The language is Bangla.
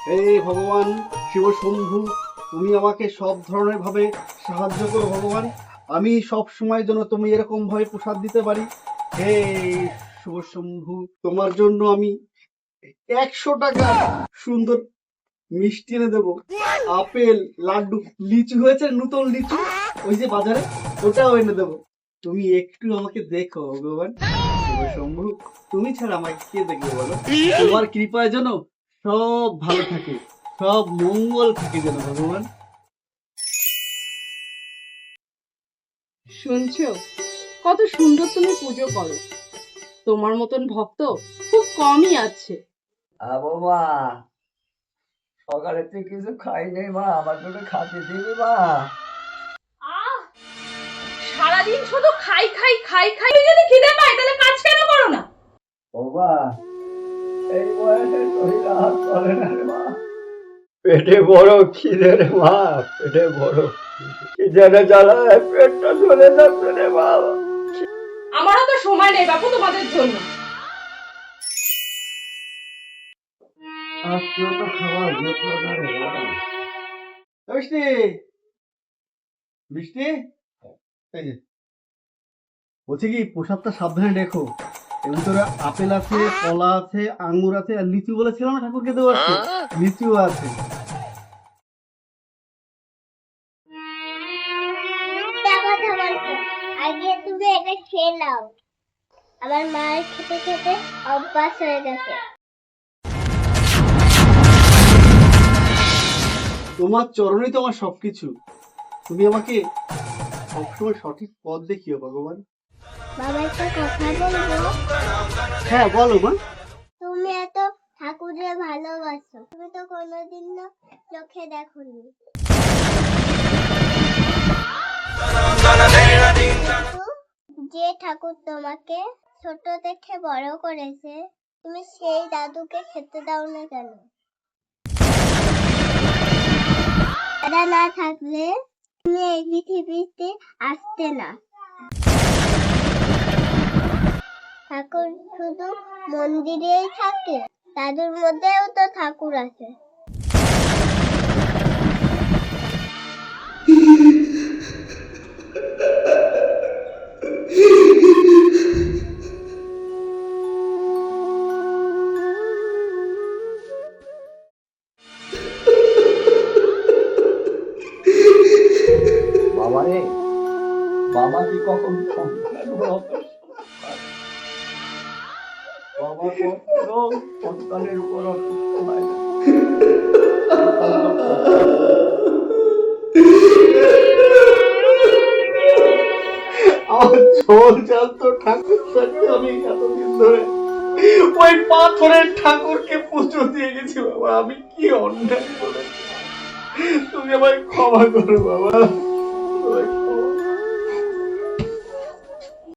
হে ভগবান শিব শম্ভু, তুমি আমাকে সব ধরনের ভাবে সাহায্য করো ভগবান। আমি সব সময় যেন তুমি এরকম ভাবে প্রসাদ দিতে পারি। হে শিব শম্ভু, তোমার জন্য আমি 100 টাকা সুন্দর মিষ্টি এনে দেবো। আপেল, লাড্ডু, লিচু হয়েছে নতুন লিচু ওই যে বাজারে, ওটাও এনে দেবো। তুমি একটু আমাকে দেখো ভগবান শিব শম্ভু, তুমি ছাড়া আমাকে কে দেখবে বলো? তোমার কৃপায় যেন সব ভালো থাকে, সব মঙ্গল থাকে যেন ভগবান। শুনছো কত সুন্দর তুমি পুজো করো? তোমার মতন ভক্ত খুব কমই আছে। বাবা, সকালে তুই কিছু খাই নাই মা, আমার জন্য খাতে দিবি মা? আহ, সারাদিন শুধু খাই খাই খাই খাই, যদি খিদে পায় তাহলে কাজ কেন করো না? বাবা, এই বয়সে শরীর হাত চলে না রে মা। পেটে বড় খিদে রে মা, পেটে বড় খিদে জ্বালায় পেটটা চলে যাচ্ছে রে বাবা। আমারও তো সময় নেই বাপু তোমাদের জন্য। আজকেও তো খাবার জুটলো না রে বাবা। মিষ্টি, মিষ্টি, এই যে বলছি কি প্রসাদটা সাবধানে রেখো। এর ভিতরে আপেল আছে, কলা আছে, আঙ্গুর আছে, আর লিচু বলেছিলাম না ঠাকুরকে দেবো আজকে, লিচু আছে। একটা কথা বলছো, আগে তুমি এটা খেয়ে নাও। আমার মায়ের খেতে খেতে অভ্যাস হয়ে গেছে। তোমার চরণই তো আমার সবকিছু, তুমি আমাকে সবসময় সঠিক পথ দেখিও ভগবান। বাবা, একটা কথা বলবো? হ্যাঁ বলো মা। তুমি এত ঠাকুরের ভালোবাসো, তুমি তো কোনোদিন না চোখে দেখোনি। কিন্তু যে ঠাকুর তোমাকে ছোট থেকে বড় করেছে, তুমি সেই দাদুকে খেতে দাও না কেন? দাদা না থাকলে তুমি এই পৃথিবীতে আসতে না। ঠাকুর শুধু মন্দিরেই থাকে, দাদুর মধ্যেও তো ঠাকুর আছে। বাবা রে, বাবা কি কখন সন্তানের উপর অত বাবা কখনো সন্তানের উপর অসুস্থ হয় না। আমার চোখ জানতো ঠাকুর থাকতে আমি এতদিন ধরে ওই পাথরের ঠাকুরকে পুজো দিয়ে গেছি বাবা। আমি কি অন্যায় করেছি, তুমি আমায় ক্ষমা করো বাবা।